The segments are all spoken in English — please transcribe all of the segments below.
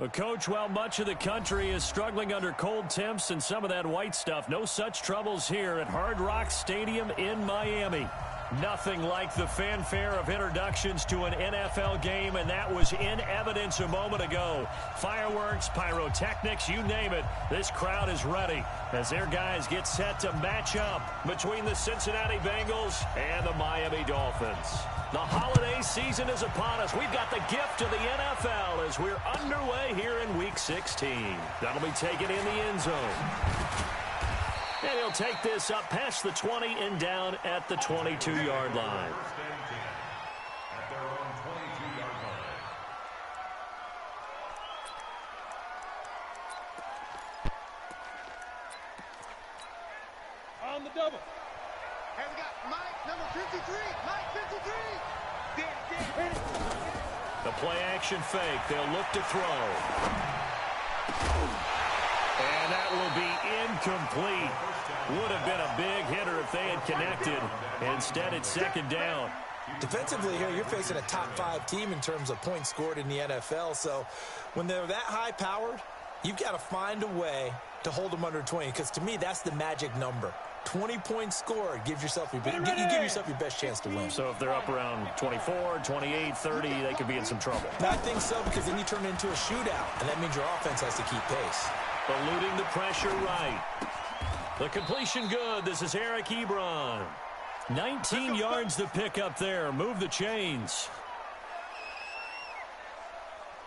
Well, Coach, while much of the country is struggling under cold temps and some of that white stuff, no such troubles here at Hard Rock Stadium in Miami. Nothing like the fanfare of introductions to an NFL game, and that was in evidence a moment ago. Fireworks, pyrotechnics, you name it. This crowd is ready as their guys get set to match up between the Cincinnati Bengals and the Miami Dolphins. The holiday season is upon us. We've got the gift of the NFL as we're underway here in Week 16. That'll be taken in the end zone. And he'll take this up past the 20 and down at the 22-yard line. On the double. And we got Mike, number 53. Mike, 53. The play-action fake. They'll look to throw. And that will be incomplete. Would have been a big hitter if they had connected. Instead, it's second down. Defensively here, you're facing a top-5 team in terms of points scored in the NFL. So when they're that high-powered, you've got to find a way to hold them under 20. Because to me, that's the magic number. 20 points scored gives yourself you give yourself your best chance to win. So if they're up around 24, 28, 30, they could be in some trouble. I think so, because then you turn it into a shootout, and that means your offense has to keep pace. Eluding the pressure right. The completion good. This is Eric Ebron. 19 yards to pick up there. Move the chains.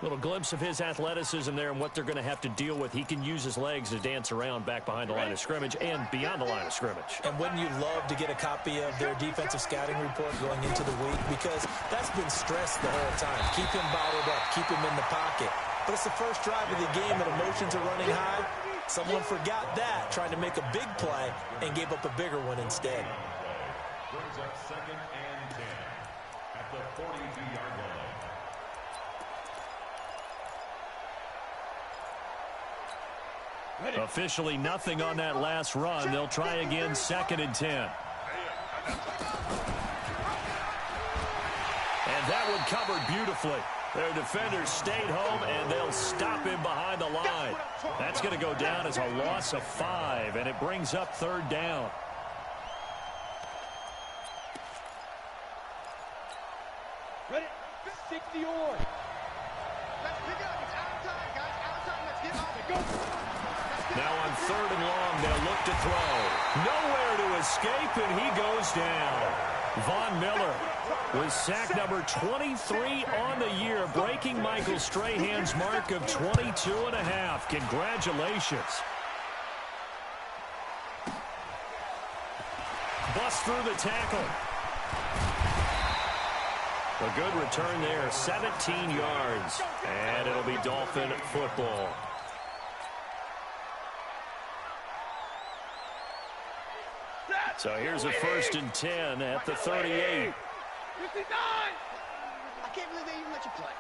Little glimpse of his athleticism there and what they're going to have to deal with. He can use his legs to dance around back behind the line of scrimmage and beyond the line of scrimmage. And wouldn't you love to get a copy of their defensive scouting report going into the week? Because that's been stressed the whole time. Keep him bottled up. Keep him in the pocket. But it's the first drive of the game and emotions are running high. Someone forgot that, trying to make a big play, and gave up a bigger one instead. Brings up 2nd and 10 at the 42-yard line. Officially nothing on that last run. They'll try again 2nd and 10. And that one covered beautifully. Their defenders stayed home, and they'll stop him behind the line. That's going to go down as a loss of 5, and it brings up 3rd down. Ready? 60 or. Let's pick it up. It's out of time, guys. Out of time. Let's get on it. Go. Now on 3rd and long, they'll look to throw. Nowhere to escape, and he goes down. Von Miller with sack number 23 on the year, breaking Michael Strahan's mark of 22.5. Congratulations. Bust through the tackle. A good return there, 17 yards. And it'll be Dolphin football. So here's a 1st and 10 at the 38. 59! I can't believe they even let you play.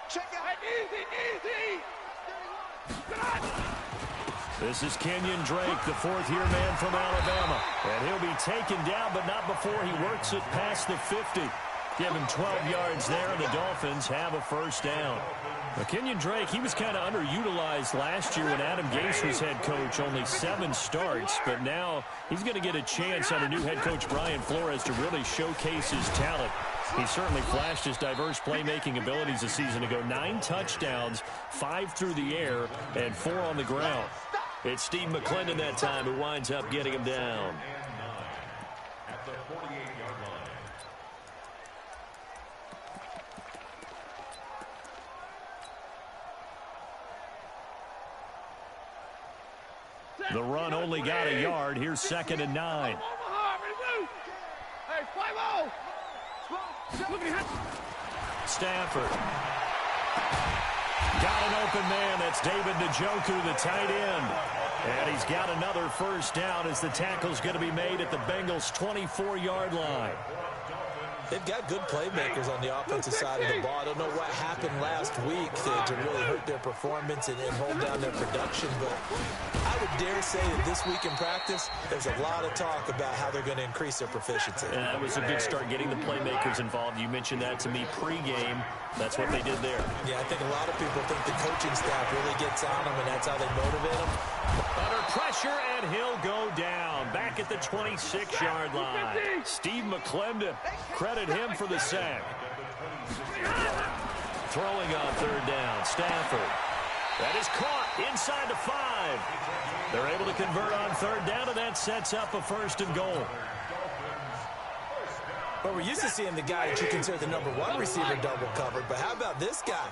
Check out. Easy! 31. This is Kenyon Drake, the 4th-year man from Alabama. And he'll be taken down, but not before he works it past the 50. Give him 12 yards there, and the Dolphins have a 1st down. Now, Kenyon Drake, he was kind of underutilized last year when Adam Gase was head coach. Only 7 starts, but now he's going to get a chance under new head coach Brian Flores to really showcase his talent. He certainly flashed his diverse playmaking abilities a season ago. 9 touchdowns, 5 through the air, and 4 on the ground. It's Steve McClendon that time who winds up getting him down. At the 48-yard line. The run only got a yard. Here's 2nd and 9. Stafford. Got an open man. That's David Njoku, the tight end. And he's got another 1st down as the tackle's going to be made at the Bengals' 24-yard line. They've got good playmakers on the offensive side of the ball. I don't know what happened last week to really hurt their performance and hold down their production. But I would dare say that this week in practice, there's a lot of talk about how they're going to increase their proficiency. And that was a good start getting the playmakers involved. You mentioned that to me pregame. That's what they did there. Yeah, I think a lot of people think the coaching staff really gets on them, and that's how they motivate them. Under pressure, and he'll go down. Back at the 26-yard line. Steve McClendon, credit him for the sack. Throwing on third down, Stafford. That is caught inside the 5. They're able to convert on third down, and that sets up a 1st and goal. Well, we're used to seeing the guy that you consider the #1 receiver double covered, but how about this guy?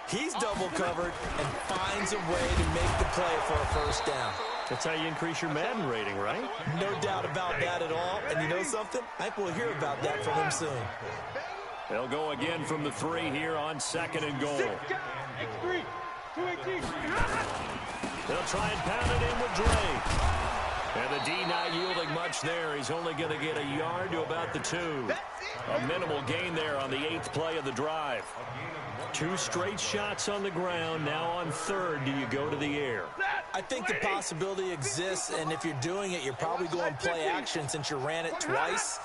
He's double covered and finds a way to make the play for a 1st down. That's how you increase your Madden rating, right? No doubt about that at all. And you know something? I think we'll hear about that from him soon. They'll go again from the 3 here on 2nd and goal. X3, 218. They'll try and pound it in with Drake. And the D not yielding much there. He's only going to get a yard to about the 2. A minimal gain there on the 8th play of the drive. 2 straight shots on the ground. Now on 3rd, do you go to the air? I think the possibility exists, and if you're doing it, you're probably going play action since you ran it twice.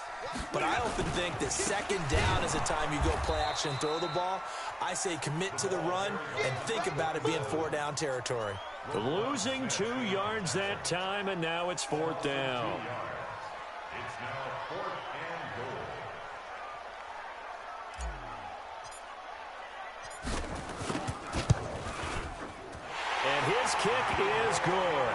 But I often think that 2nd down is the time you go play action and throw the ball. I say commit to the run and think about it being 4-down territory. Losing 2 yards that time, and now it's 4th down. It's now 4th and goal. And his kick is good.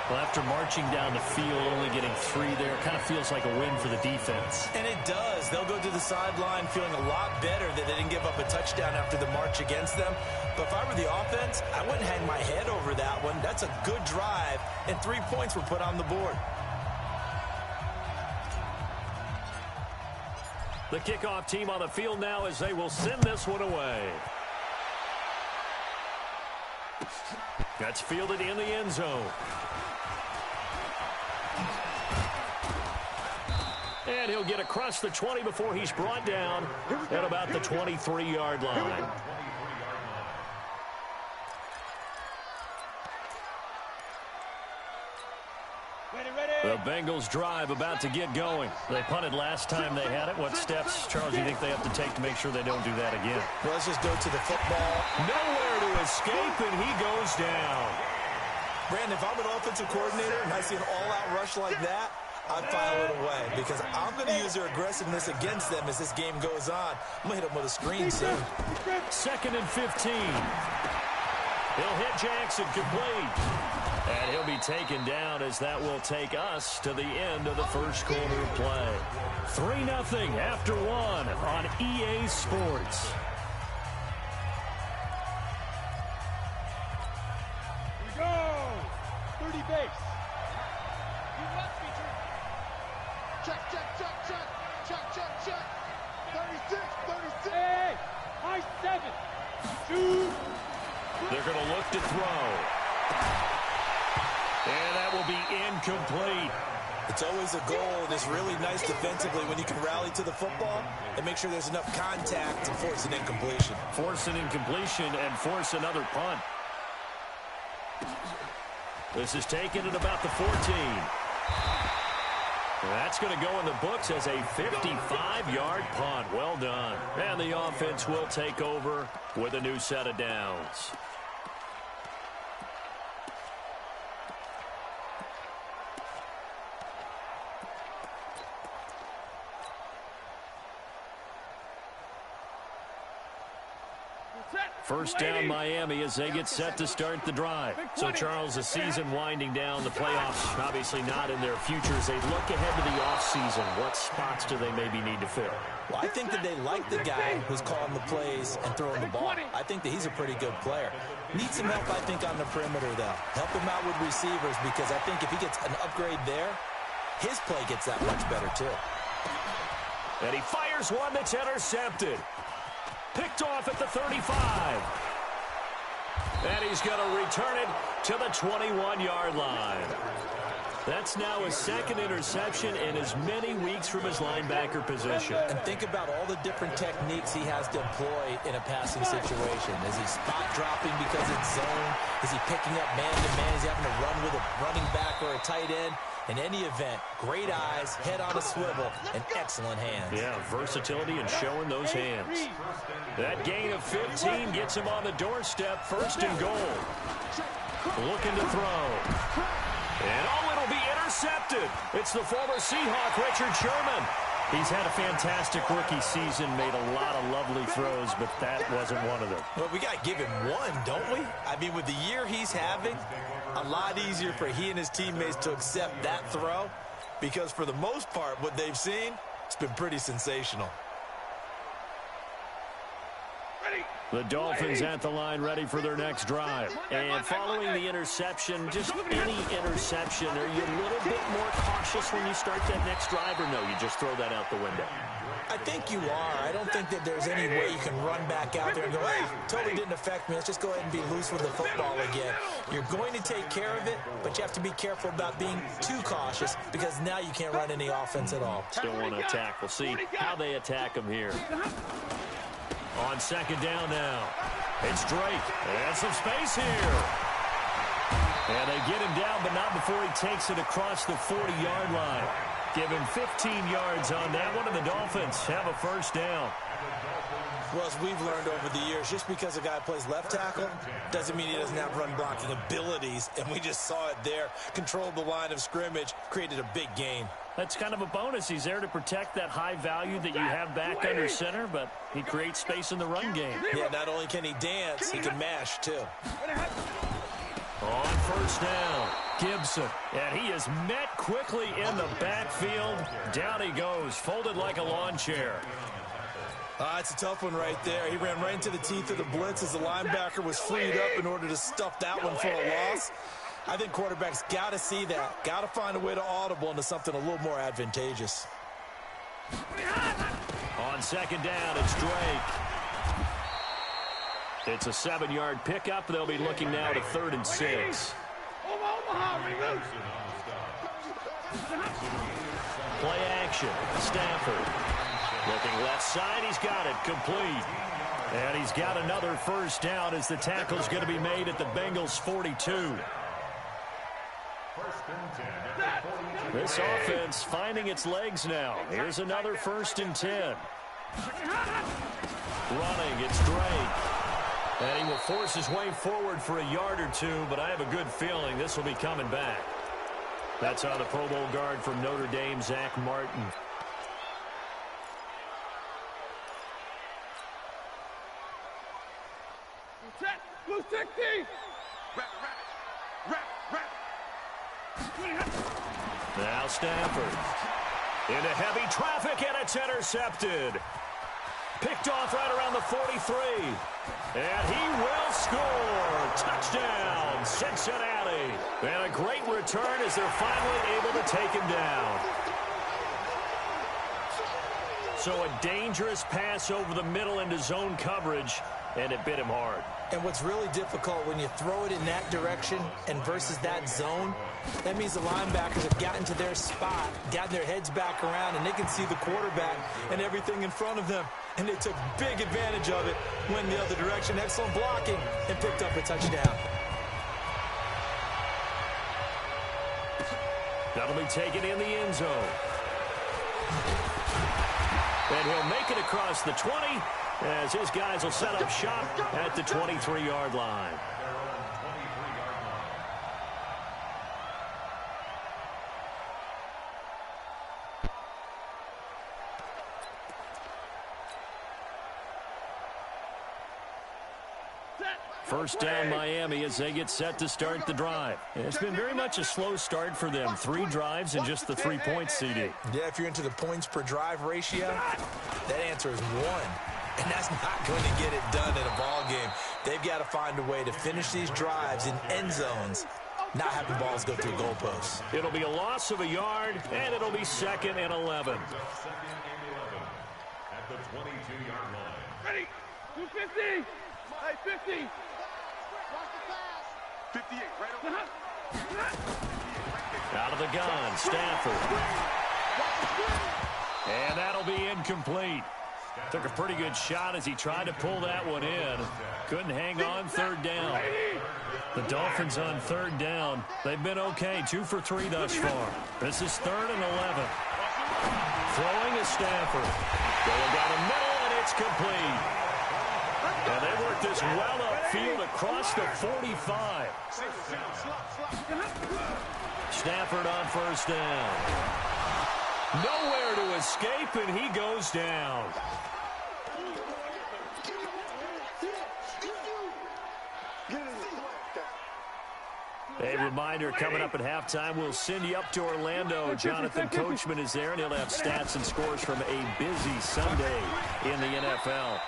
Well, after marching down the field, only getting 3 there, it kind of feels like a win for the defense. And it does. They'll go to the sideline feeling a lot better that they didn't give up a touchdown after the march against them. But if I were the offense, I wouldn't hang my head over that one. That's a good drive, and 3 points were put on the board. The kickoff team on the field now as they will send this one away. That's fielded in the end zone. And he'll get across the 20 before he's brought down at about the 23-yard line. The Bengals drive about to get going. They punted last time they had it. What steps, Charles, do you think they have to take to make sure they don't do that again? Well, let's just go to the football. Nowhere to escape, and he goes down. Brandon, if I'm an offensive coordinator and I see an all-out rush like that, I'd file it away because I'm going to use their aggressiveness against them as this game goes on. I'm going to hit them with a screen soon. 2nd and 15. He'll hit Jackson complete. And he'll be taken down as that will take us to the end of the 1st quarter of play. 3-0 after 1 on EA Sports. Here we go. 30 base. You must be true. Check, check, check, check. Check, check, check. 36, 36. Hey, high 7. 2. They're going to look to throw. And that will be incomplete. It's always a goal, and it's really nice defensively when you can rally to the football and make sure there's enough contact to force an incompletion. Force an incompletion and force another punt. This is taken at about the 14. That's going to go in the books as a 55-yard punt. Well done. And the offense will take over with a new set of downs. First down Miami as they get set to start the drive. So, Charles, the season winding down, the playoffs obviously not in their futures. They look ahead to the offseason. What spots do they maybe need to fill? Well, I think that they like the guy who's calling the plays and throwing the ball. I think that he's a pretty good player. Needs some help, I think, on the perimeter, though. Help him out with receivers because I think if he gets an upgrade there, his play gets that much better, too. And he fires one that's intercepted. Picked off at the 35. And he's going to return it to the 21-yard line. That's now his second interception in as many weeks from his linebacker position. And think about all the different techniques he has to employ in a passing situation. Is he spot dropping because it's zone? Is he picking up man-to-man? Is he having to run with a running back or a tight end? In any event, great eyes, head on a swivel, and excellent hands. Yeah, versatility and showing those hands. That gain of 15 gets him on the doorstep, first and goal. Looking to throw. And it'll be intercepted. It's the former Seahawk, Richard Sherman. He's had a fantastic rookie season, made a lot of lovely throws, but that wasn't one of them. Well, we got to give him one, don't we? I mean, with the year he's having, a lot easier for he and his teammates to accept that throw, because for the most part, what they've seen, it's been pretty sensational. The Dolphins at the line, ready for their next drive. And following the interception, just any interception, are you a little bit more cautious when you start that next drive, or no, you just throw that out the window? I think you are. I don't think that there's any way you can run back out there and go, hey, totally didn't affect me. Let's just go ahead and be loose with the football again. You're going to take care of it, but you have to be careful about being too cautious, because now you can't run any offense at all. Still want to attack. We'll see how they attack him here. On second down now. It's Drake. And some space here. And they get him down, but not before he takes it across the 40-yard line. Give him 15 yards on that one, and the Dolphins have a first down. Well, as we've learned over the years, just because a guy plays left tackle doesn't mean he doesn't have run blocking abilities, and we just saw it there. Controlled the line of scrimmage, created a big gain. That's kind of a bonus. He's there to protect that high value that you have back under center, but he creates space in the run game. Yeah, not only can he dance, he can mash, too. On first down, Gibson. And he is met quickly in the backfield. Down he goes, folded like a lawn chair. It's a tough one right there. He ran right into the teeth of the blitz as the linebacker was freed up in order to stuff that one for a loss. I think quarterbacks got to see that. Got to find a way to audible into something a little more advantageous. On second down, it's Drake. It's a 7-yard pickup. They'll be looking now to 3rd and 6. Play action. Stafford. Looking left side. He's got it. Complete. And he's got another first down as the tackle's going to be made at the Bengals 42. This offense finding its legs now. Here's another 1st and 10. Running, it's Drake. And he will force his way forward for a yard or two, but I have a good feeling this will be coming back. That's on the Pro Bowl guard from Notre Dame, Zach Martin. Blue 60! Now Stafford. Into heavy traffic, and it's intercepted. Picked off right around the 43. And he will score. Touchdown, Cincinnati. And a great return as they're finally able to take him down. So a dangerous pass over the middle into zone coverage, and it bit him hard. And what's really difficult when you throw it in that direction and versus that zone, that means the linebackers have gotten to their spot, gotten their heads back around, and they can see the quarterback and everything in front of them. And they took big advantage of it, went the other direction, excellent blocking, and picked up a touchdown. That'll be taken in the end zone. And he'll make it across the 20 as his guys will set up shop at the 23-yard line. First down, Miami, as they get set to start the drive. It's been very much a slow start for them. 3 drives and just the 3 points, CD. Yeah, if you're into the points per drive ratio, that answer is 1. And that's not going to get it done in a ball game. They've got to find a way to finish these drives in end zones, not have the balls go through goalposts. It'll be a loss of a yard, and it'll be 2nd and 11. At the 22-yard line. Ready? 250. Hey, 50. 58, right over. Out of the gun, Stafford. And that'll be incomplete. Took a pretty good shot as he tried to pull that one in. Couldn't hang on third down. The Dolphins on third down. They've been okay, 2 for 3 thus far. This is 3rd and 11. Throwing is Stafford. Going down the middle, and it's complete. And they work this well upfield across the 45. Stafford on first down. Nowhere to escape, and he goes down. A reminder, coming up at halftime, we'll send you up to Orlando. Jonathan Coachman is there, and he'll have stats and scores from a busy Sunday in the NFL.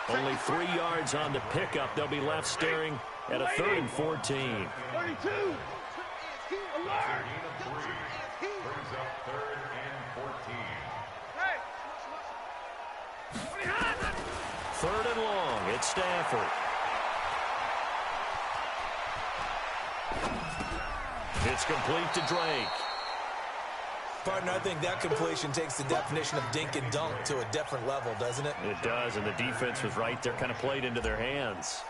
Only 3 yards on the pickup. They'll be left staring at a 3rd and 14. 32. Alert. Brings up 3rd and 14. 3rd and long. It's Stafford. It's complete to Drake. Partner, I think that completion takes the definition of dink and dunk to a different level, doesn't it? It does, and the defense was right there, kind of played into their hands.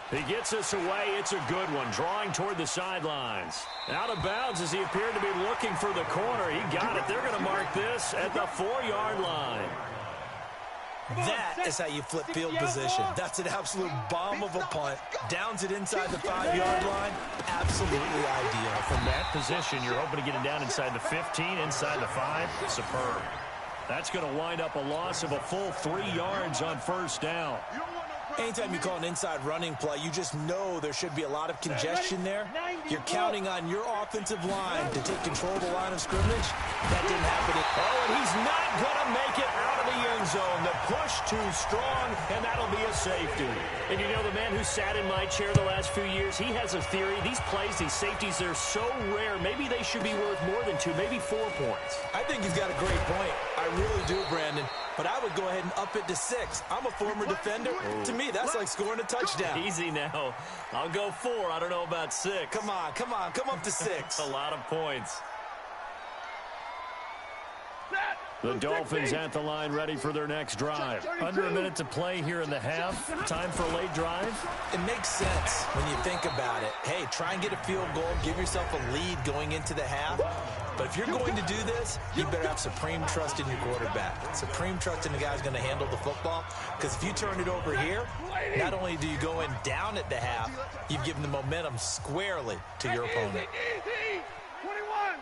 He gets us away. It's a good one, drawing toward the sidelines. Out of bounds as he appeared to be looking for the corner. He got it. They're going to mark this at the 4-yard line. That is how you flip field position. That's an absolute bomb of a punt. Downs it inside the 5-yard line. Absolutely ideal. From that position, you're hoping to get it down inside the 15, inside the 5. Superb. That's going to wind up a loss of a full 3 yards on first down. Anytime you call an inside running play, you just know there should be a lot of congestion there. You're counting on your offensive line to take control of the line of scrimmage. That didn't happen. Oh, and he's not going to make it out of the end zone. The push too strong, and that'll be a safety. And you know, the man who sat in my chair the last few years, he has a theory. These plays, these safeties, they're so rare. Maybe they should be worth more than 2, maybe 4 points. I think he's got a great point. I really do, Brandon. But I would go ahead and up it to 6. I'm a former defender. To me, that's like scoring a touchdown. Easy now. I'll go 4. I don't know about 6. Come on. Come up to 6. A lot of points. The Dolphins at the line, ready for their next drive. Under a minute to play here in the half. Time for a late drive. It makes sense when you think about it. Hey, try and get a field goal. Give yourself a lead going into the half. But if you're going to do this, you better have supreme trust in your quarterback. Supreme trust in the guy who's going to handle the football. Because if you turn it over here, not only do you go in down at the half, you've given the momentum squarely to your opponent. 21.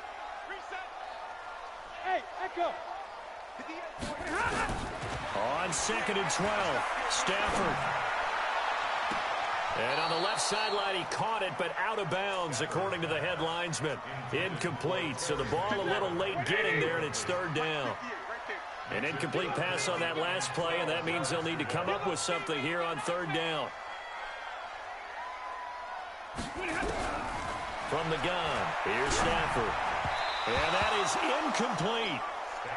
Hey, Echo. On 2nd and 12, Stafford. And on the left sideline, he caught it, but out of bounds, according to the head linesman. Incomplete, so the ball a little late getting there, and it's 3rd down. An incomplete pass on that last play, and that means they'll need to come up with something here on 3rd down. From the gun, here's Stafford. And that is incomplete.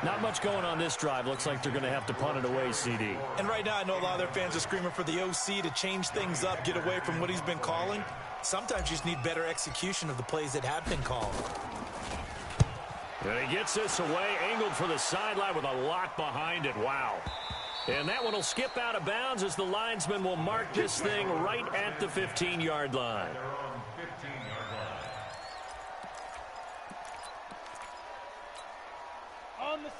Not much going on this drive. Looks like they're going to have to punt it away, CD. And right now, I know a lot of their fans are screaming for the OC to change things up, get away from what he's been calling. Sometimes you just need better execution of the plays that have been called. And he gets this away, angled for the sideline with a lot behind it. Wow. And that one will skip out of bounds as the linesman will mark this thing right at the 15-yard line.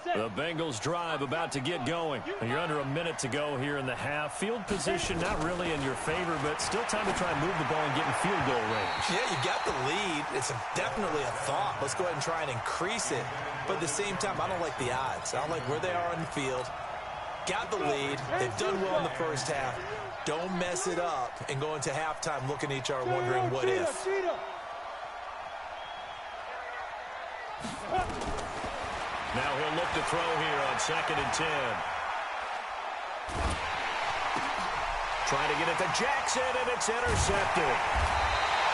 The Bengals drive about to get going. You're under a minute to go here in the half. Field position not really in your favor, but still time to try and move the ball and get in field goal range. Yeah, you got the lead. It's definitely a thought. Let's go ahead and try and increase it. But at the same time, I don't like the odds. I don't like where they are on the field. Got the lead. They've done well in the first half. Don't mess it up and go into halftime looking at each other wondering what if. Now he'll look to throw here on 2nd and 10. Trying to get it to Jackson, and it's intercepted.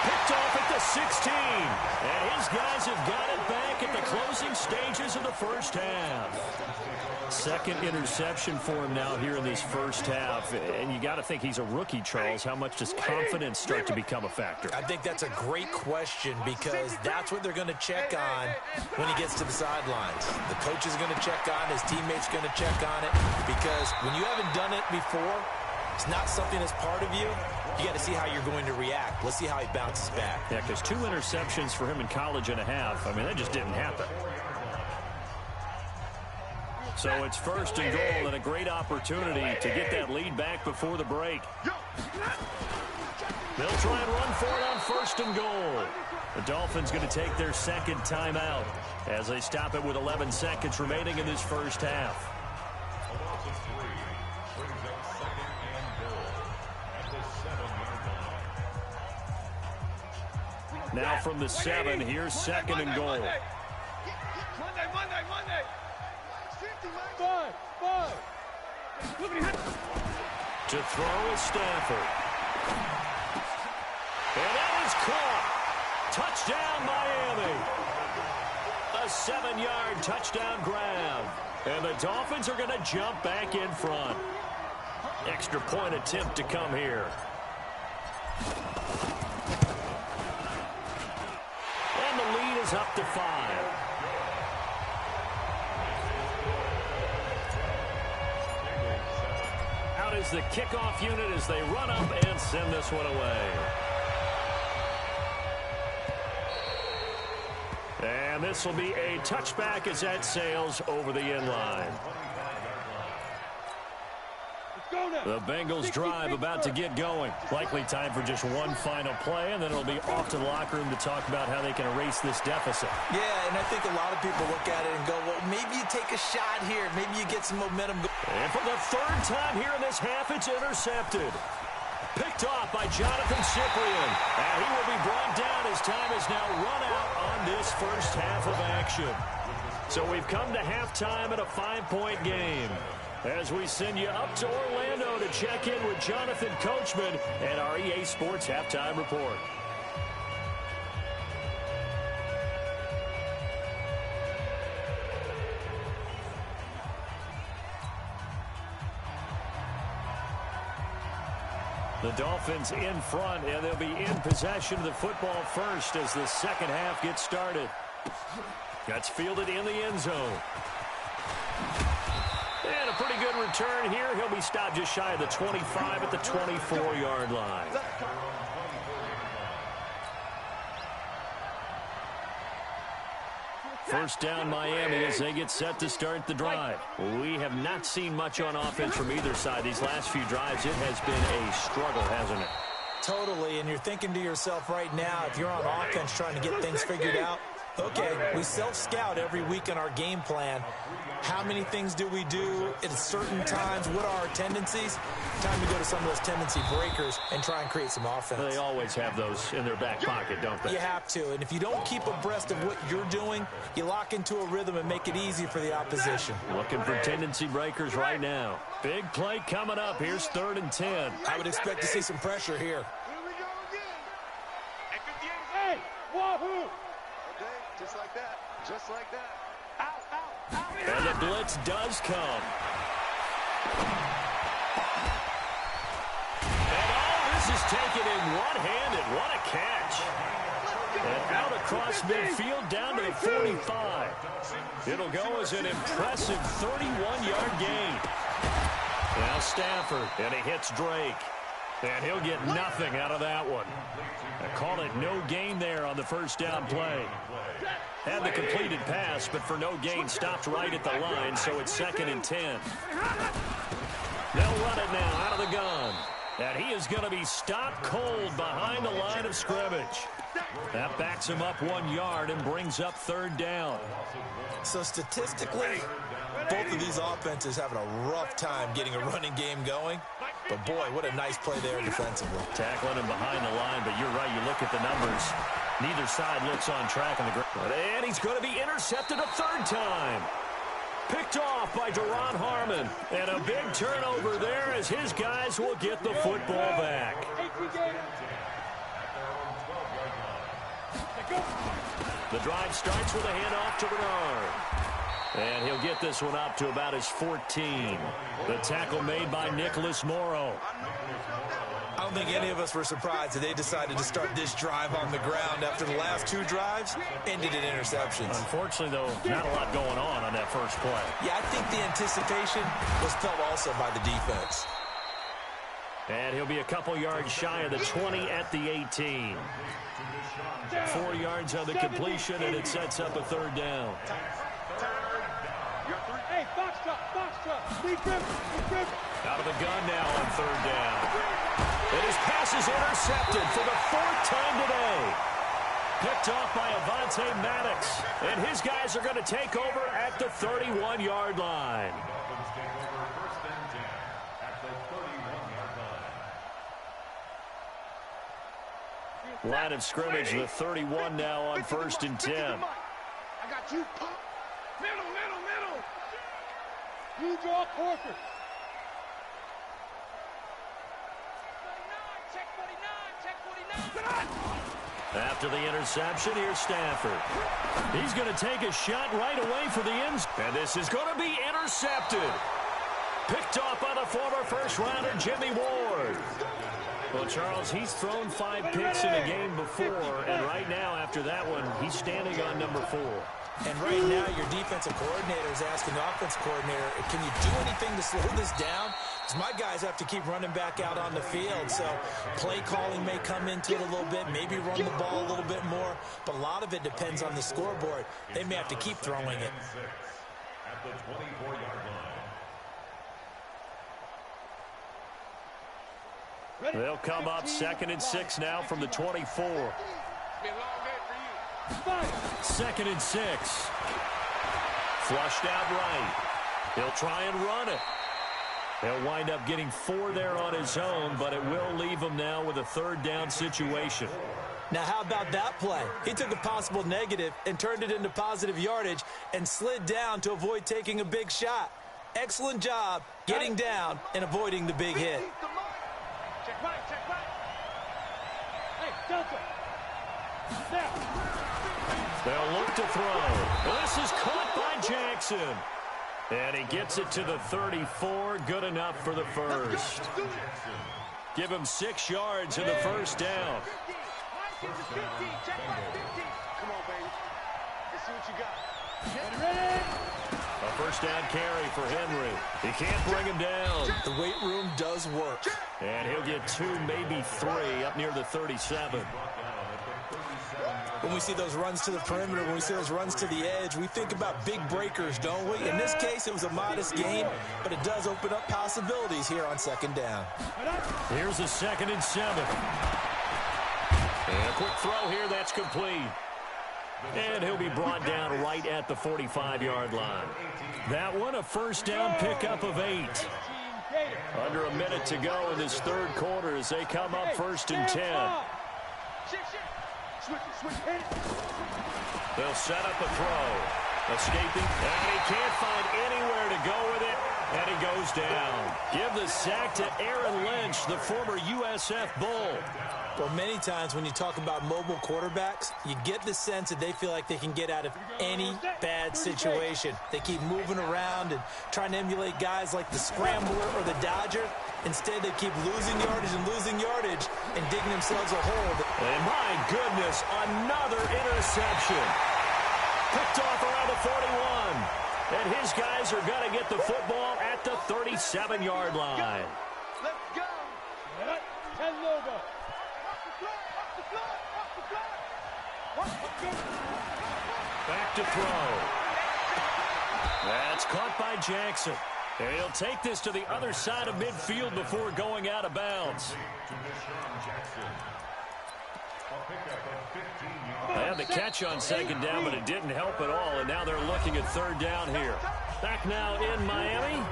Picked off at the 16. And his guys have got it back look at the closing stages of the first half. Second interception for him now here in this first half. And you got to think he's a rookie, Charles. How much does confidence start to become a factor? I think that's a great question because that's what they're going to check on when he gets to the sidelines. The coach is going to check on, his teammates are going to check on it, because when you haven't done it before, it's not something that's part of you. You got to see how you're going to react. Let's see how he bounces back. Yeah, because 2 interceptions for him in college and a half. I mean, that just didn't happen. So it's first and goal and a great opportunity to get that lead back before the break. They'll try and run for it on first and goal. The Dolphins going to take their second timeout as they stop it with 11 seconds remaining in this first half. Now from the 7, here's second and goal. Monday. 5. To throw is Stafford. And that is caught. Touchdown, Miami. A 7-yard touchdown grab. And the Dolphins are going to jump back in front. Extra point attempt to come here. And the lead is up to 5. Out is the kickoff unit as they run up and send this one away. And this will be a touchback as that sails over the end line. The Bengals drive about to get going. Likely time for just one final play, and then it'll be off to the locker room to talk about how they can erase this deficit. Yeah, and I think a lot of people look at it and go, well, maybe you take a shot here. Maybe you get some momentum. And for the 3rd time here in this half, it's intercepted. Picked off by Jonathan Cyprien. And he will be brought down as time is now run out on this first half of action. So we've come to halftime in a 5-point game. As we send you up to Orlando to check in with Jonathan Coachman and our EA Sports Halftime Report. The Dolphins in front, and they'll be in possession of the football first as the second half gets started. That's fielded in the end zone. And a pretty good return here. He'll be stopped just shy of the 25 at the 24-yard line. First down Miami as they get set to start the drive. We have not seen much on offense from either side. These last few drives, it has been a struggle, hasn't it? Totally, and you're thinking to yourself right now, if you're on offense trying to get things figured out, okay, we self-scout every week in our game plan. How many things do we do at certain times? What are our tendencies? Time to go to some of those tendency breakers and try and create some offense. They always have those in their back pocket, don't they? You have to, and if you don't keep abreast of what you're doing, you lock into a rhythm and make it easy for the opposition. Looking for tendency breakers right now. Big play coming up. Here's 3rd and 10. I would expect to see some pressure here. Here we go again. Hey, wahoo! Okay, just like that. Just like that. Ow, ow, ow. And the blitz does come. And all this is taken in one-handed. What a catch. And out across midfield down to the 45. It'll go as an impressive 31-yard gain. Now Stafford, and he hits Drake. And he'll get nothing out of that one. I call it no gain there on the first down play. Had the completed pass, but for no gain, stopped right at the line, so it's 2nd and 10. They'll run it now out of the gun. And he is going to be stopped cold behind the line of scrimmage. That backs him up 1 yard and brings up 3rd down. So statistically, both of these offenses having a rough time getting a running game going. But boy, what a nice play there defensively. Tackling him behind the line, but you're right, you look at the numbers. Neither side looks on track on the ground. And he's going to be intercepted a 3rd time. Picked off by Duron Harmon. And a big turnover there as his guys will get the football back. The drive starts with a handoff to Bernard. And he'll get this one up to about his 14. The tackle made by Nicholas Morrow. I don't think any of us were surprised that they decided to start this drive on the ground after the last two drives ended in interceptions. Unfortunately, though, not a lot going on that first play. Yeah, I think the anticipation was felt also by the defense. And he'll be a couple yards shy of the 20 at the 18. 4 yards on the completion, and it sets up a third down. Hey, box truck. Out of the gun now on third down. And his pass is intercepted for the 4th time today. Picked off by Avonte Maddox. And his guys are going to take over at the 31-yard line. Line of scrimmage, the 31 now on 1st and 10. I got you. Middle. You draw Corker. Check 49. After the interception, here's Stafford. He's going to take a shot right away for the end. And this is going to be intercepted. Picked off by the former first-rounder Jimmy Ward. Well, Charles, he's thrown 5 picks in a game before, and right now, after that one, he's standing on number 4. And right now, your defensive coordinator is asking the offensive coordinator, can you do anything to slow this down? Because my guys have to keep running back out on the field. So play calling may come into it a little bit, maybe run the ball a little bit more. But a lot of it depends on the scoreboard. They may have to keep throwing it. At the 24-yard line. They'll come up 2nd and 6 now from the 24. 2nd and 6. Flushed out right. He'll try and run it. He'll wind up getting 4 there on his own, but it will leave him now with a 3rd down situation. Now, how about that play? He took a possible negative and turned it into positive yardage and slid down to avoid taking a big shot. Excellent job getting down and avoiding the big hit. Check right. Hey, Delta. They'll look to throw. This is caught by Jackson. And he gets it to the 34. Good enough for the first. Give him 6 yards in the first down. Come on, baby. Let's see what you got. Get ready. A first down carry for Henry. He can't bring him down. The weight room does work. And he'll get 2, maybe 3 up near the 37. When we see those runs to the perimeter, when we see those runs to the edge, we think about big breakers, don't we? In this case, it was a modest gain, but it does open up possibilities here on 2nd down. Here's a 2nd and 7. And a quick throw here, that's complete. And he'll be brought down right at the 45-yard line. That one, a first down pickup of 8. Under a minute to go in this 3rd quarter as they come up 1st and 10. They'll set up a throw. Escaping. And he can't find anywhere to go with it. And he goes down. Give the sack to Aaron Lynch, the former USF Bull. Well, many times when you talk about mobile quarterbacks, you get the sense that they feel like they can get out of any bad situation. They keep moving around and trying to emulate guys like the Scrambler or the Dodger. Instead, they keep losing yardage and digging themselves a hole. And my goodness, another interception. Picked off around the 41. And his guys are going to get the football at the 37-yard line. Let's go. 10 logo. Back to throw. That's caught by Jackson. And he'll take this to the other side of midfield before going out of bounds. They had the catch on 2nd down, but it didn't help at all. And now they're looking at 3rd down here. Back now in Miami.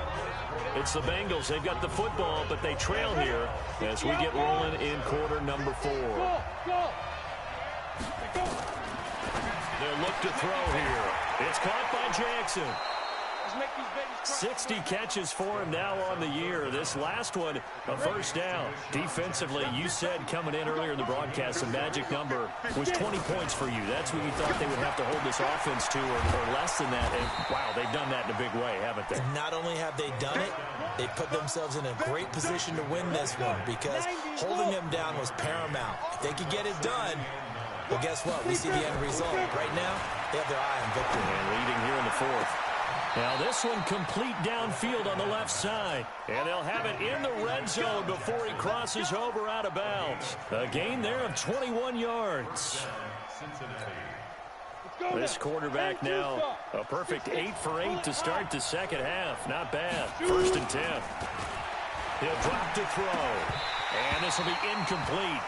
It's the Bengals. They've got the football, but they trail here as we get rolling in quarter number 4. They'll look to throw here. It's caught by Jackson. 60 catches for him now on the year. This last one, a first down. Defensively, you said coming in earlier in the broadcast, the magic number was 20 points for you. That's what you thought they would have to hold this offense to, or less than that. And, wow, they've done that in a big way, haven't they? And not only have they done it, they put themselves in a great position to win this one because holding them down was paramount. If they could get it done, well, guess what? We see the end result. Right now, they have their eye on victory. And leading here in the fourth. Now this one complete downfield on the left side. And they'll have it in the red zone before he crosses over out of bounds. A gain there of 21 yards. This quarterback now a perfect 8 for 8 to start the second half. Not bad. 1st and 10. He'll drop to throw. And this will be incomplete.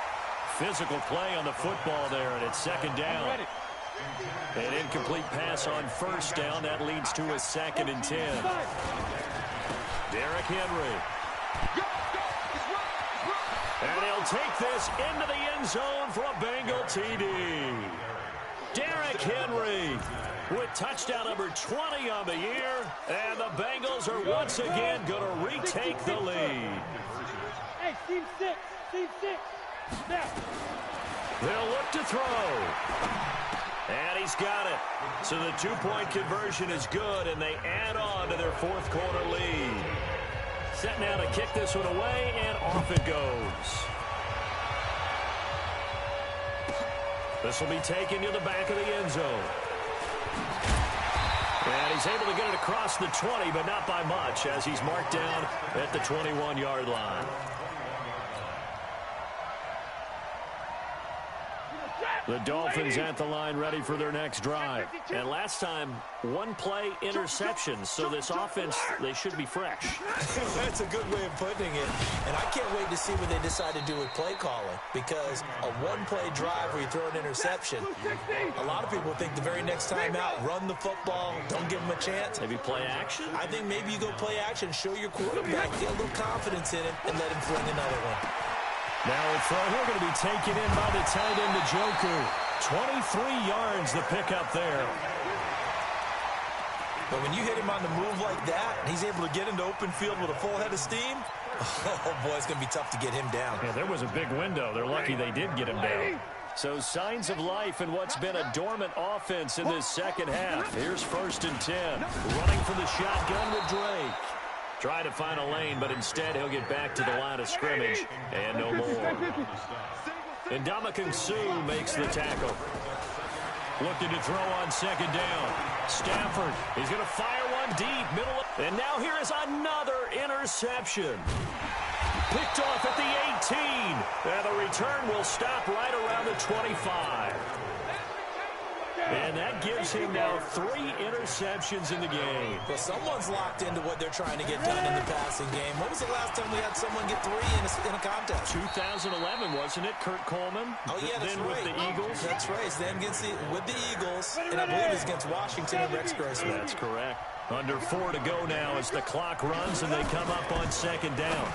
Physical play on the football there, and it's 2nd down. An incomplete pass on 1st down. That leads to a 2nd and 10. Derrick Henry. And he'll take this into the end zone for a Bengal TD. Derrick Henry with touchdown number 20 on the year. And the Bengals are once again going to retake the lead. Hey, team 6. Team 6. Now. They'll look to throw. And he's got it. So the 2-point conversion is good, and they add on to their 4th quarter lead. Set now to kick this one away, and off it goes. This will be taken to the back of the end zone. And he's able to get it across the 20, but not by much, as he's marked down at the 21-yard line. The Dolphins at the line ready for their next drive. And last time, 1-play interception. So this offense, they should be fresh. That's a good way of putting it. And I can't wait to see what they decide to do with play calling. Because a 1-play drive where you throw an interception, a lot of people think the very next time out, run the football, don't give them a chance. Maybe play action? I think maybe you go play action, show your quarterback, get a little confidence in it, and let him fling another one. Now a throw here going to be taken in by the tight end, Njoku. 23 yards the pickup there. But when you hit him on the move like that, and he's able to get into open field with a full head of steam, oh boy, it's going to be tough to get him down. Yeah, there was a big window. They're lucky they did get him down. So signs of life in what's been a dormant offense in this second half. Here's 1st and 10. Running from the shotgun with Drake. Try to find a lane, but instead he'll get back to the line of scrimmage, and no more. And Ndamukong Suh makes the tackle. Looking to throw on 2nd down. Stafford, he's going to fire one deep, middle. And now here is another interception. Picked off at the 18. And the return will stop right around the 25. And that gives him now 3 interceptions in the game. Well, someone's locked into what they're trying to get done in the passing game. When was the last time we had someone get 3 in a contest? 2011, wasn't it? Kurt Coleman. Oh, yeah, that's then right. With the Eagles. That's right. It's them with the Eagles. And I believe it's against Washington and Rex Grossman. That's correct. Under 4 to go now as the clock runs and they come up on 2nd down.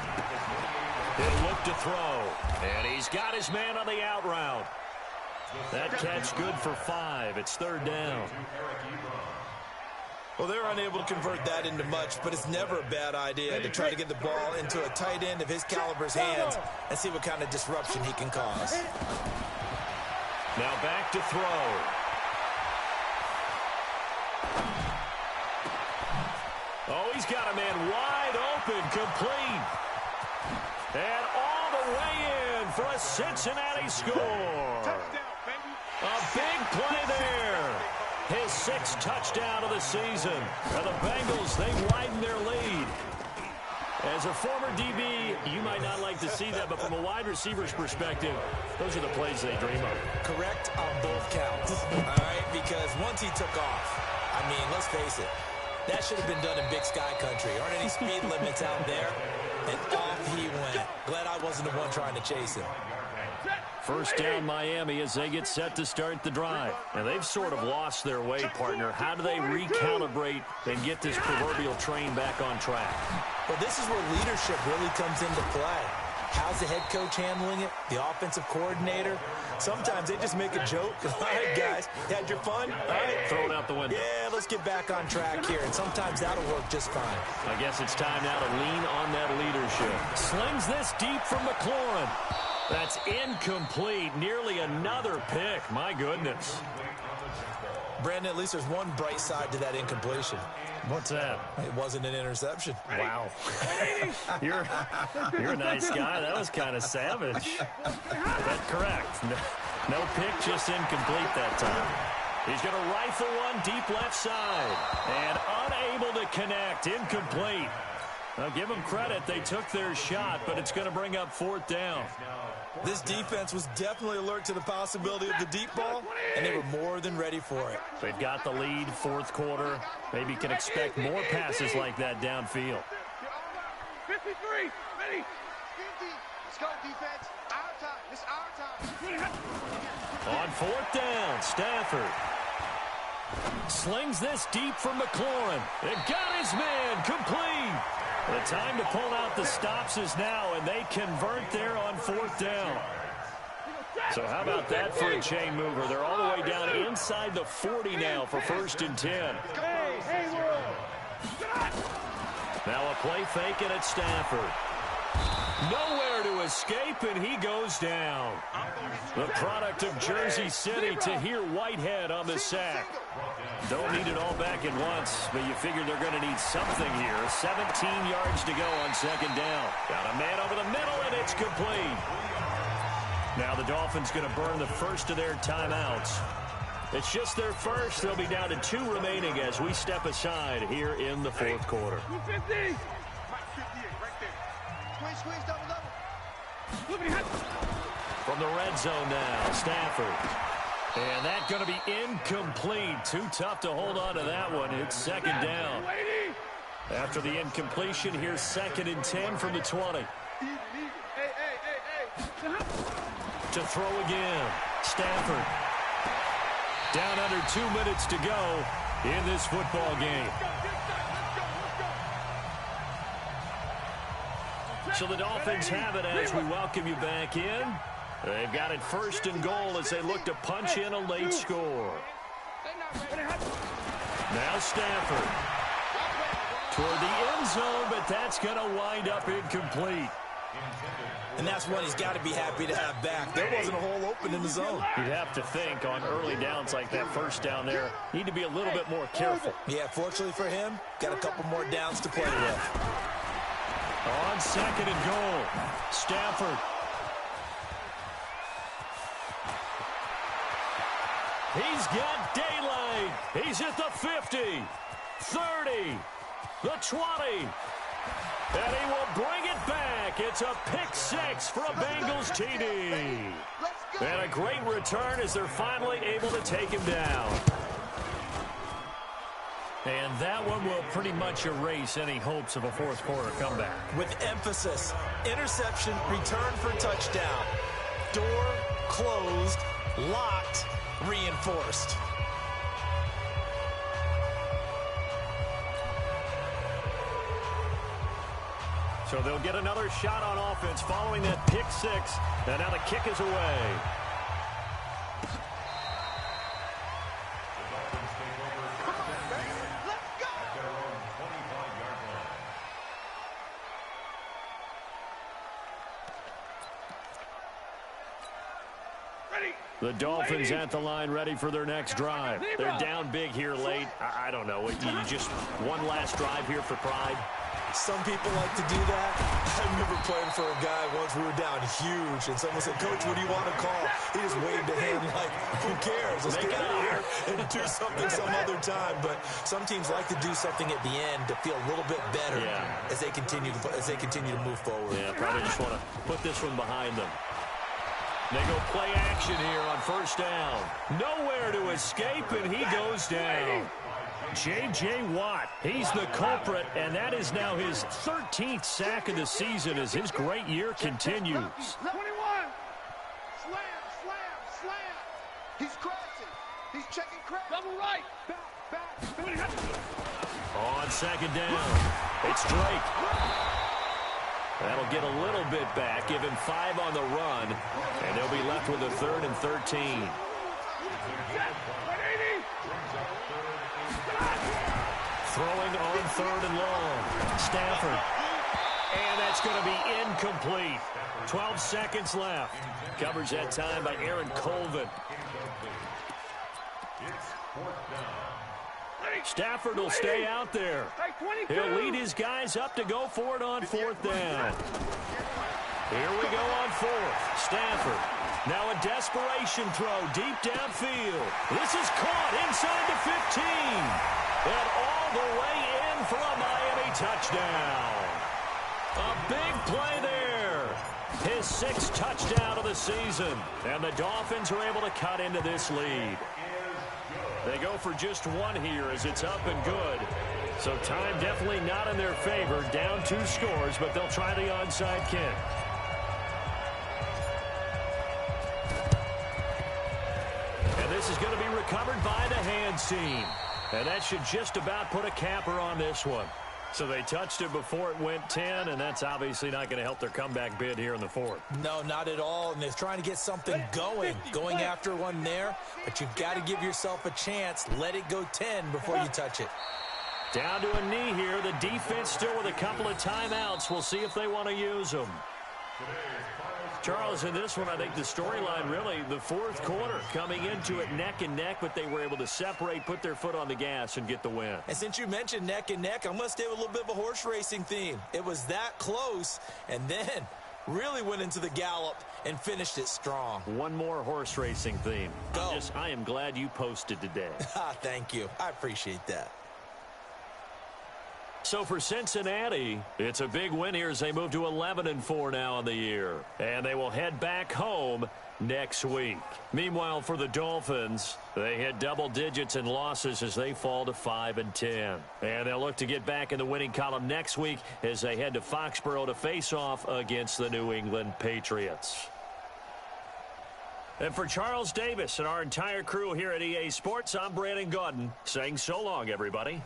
He'll look to throw. And he's got his man on the out route. That catch good for 5. It's 3rd down. Well, they're unable to convert that into much, but it's never a bad idea to try to get the ball into a tight end of his caliber's hands and see what kind of disruption he can cause. Now back to throw. Oh, he's got a man wide open, complete. And all the way in for a Cincinnati score. A big play there. His 6th touchdown of the season. And the Bengals, they widen their lead. As a former DB, you might not like to see that, but from a wide receiver's perspective, those are the plays they dream of. Correct on both counts. All right, because once he took off, I mean, let's face it, that should have been done in Big Sky Country. Aren't any speed limits out there? And off he went. Glad I wasn't the one trying to chase him. 1st down Miami as they get set to start the drive. And they've sort of lost their way, partner. How do they recalibrate and get this proverbial train back on track? Well, this is where leadership really comes into play. How's the head coach handling it? The offensive coordinator? Sometimes they just make a joke. All right, guys, you had your fun? All right. Throw it out the window. Yeah, let's get back on track here, and sometimes that'll work just fine. I guess it's time now to lean on that leadership. Slings this deep from McLaurin. That's incomplete. Nearly another pick. My goodness. Brandon, at least there's one bright side to that incompletion. What's that? It wasn't an interception. Wow. You're a nice guy. That was kind of savage. That's correct. No pick, just incomplete that time. He's going to rifle one deep left side. And unable to connect. Incomplete. Now, give them credit. They took their shot, but it's going to bring up fourth down. This defense was definitely alert to the possibility of the deep ball, and they were more than ready for it. They've got the lead, fourth quarter. Maybe can expect more passes like that downfield. 53, ready. Let's go, defense. Our time. It's our time. On fourth down, Stafford slings this deep from McLaurin. It got his man complete. The time to pull out the stops is now, and they convert there on fourth down. So how about that for a chain mover? They're all the way down inside the 40 now for 1st and 10. Now a play fake and it's Stafford. Nowhere to escape, and he goes down. The product of Jersey City, Tahir Whitehead on the sack. Don't need it all back at once, but you figure they're going to need something here. 17 yards to go on 2nd down. Got a man over the middle, and it's complete. Now the Dolphins going to burn the first of their timeouts. It's just their first. They'll be down to 2 remaining as we step aside here in the 4th quarter. 250. Squeeze, double. From the red zone now, Stafford. And that's going to be incomplete. Too tough to hold on to that one. It's 2nd down. After the incompletion, here's 2nd and 10 from the 20. To throw again. Stafford. Down under 2 minutes to go in this football game. So the Dolphins have it as we welcome you back in. They've got it 1st and goal as they look to punch in a late score. Now Stafford toward the end zone, but that's going to wind up incomplete. And that's one he's got to be happy to have back. There wasn't a hole open in the zone. You'd have to think on early downs like that, 1st down there, need to be a little bit more careful. Yeah, fortunately for him, got a couple more downs to play with. On 2nd and goal, Stafford. He's got daylight. He's at the 50, 30, the 20. And he will bring it back. It's a pick 6 for a Bengals TD. And a great return as they're finally able to take him down. And that one will pretty much erase any hopes of a 4th quarter comeback. With emphasis, interception, return for touchdown. Door closed, locked, reinforced. So they'll get another shot on offense following that pick 6. And now the kick is away. The Dolphins at the line ready for their next drive. They're down big here late. I don't know. You just one last drive here for pride. Some people like to do that. I remember playing for a guy once. We were down huge, and someone said, "Coach, what do you want to call?" He just waved a hand like, "Who cares? Let's get out of here and do something some other time." But some teams like to do something at the end to feel a little bit better as they continue to move forward. Yeah, probably just want to put this one behind them. They go play action here on 1st down. Nowhere to escape, and he goes down. J.J. Watt, he's the culprit, and that is now his 13th sack of the season as his great year continues. 21. Slam. He's crashing. He's checking crash. Double right. Back. On 2nd down, it's Drake. That'll get a little bit back, give him 5 on the run, and they'll be left with a 3rd and 13. Throwing on 3rd and long. Stafford. And that's going to be incomplete. 12 seconds left. Covers that time by Aaron Colvin. Stafford will stay out there. He'll lead his guys up to go for it on 4th down. Here we go on 4th. Stafford. Now a desperation throw deep downfield. This is caught inside the 15. And all the way in for a Miami touchdown. A big play there. His 6th touchdown of the season. And the Dolphins are able to cut into this lead. They go for just 1 here as it's up and good. So time definitely not in their favor. Down 2 scores, but they'll try the onside kick. And this is going to be recovered by the hands team. And that should just about put a capper on this one. So they touched it before it went 10, and that's obviously not going to help their comeback bid here in the 4th. No, not at all, and they're trying to get something going after one there. But you've got to give yourself a chance. Let it go 10 before you touch it. Down to a knee here. The defense still with a couple of timeouts. We'll see if they want to use them. Charles, in this one, I think the storyline really, the 4th quarter, coming into it neck and neck, but they were able to separate, put their foot on the gas, and get the win. And since you mentioned neck and neck, I'm going to stay with a little bit of a horse racing theme. It was that close, and then really went into the gallop and finished it strong. One more horse racing theme. Go. I am glad you posted today. Thank you. I appreciate that. So for Cincinnati, it's a big win here as they move to 11-4 now on the year. And they will head back home next week. Meanwhile, for the Dolphins, they hit double digits in losses as they fall to 5-10. And they'll look to get back in the winning column next week as they head to Foxborough to face off against the New England Patriots. And for Charles Davis and our entire crew here at EA Sports, I'm Brandon Gaudin saying so long, everybody.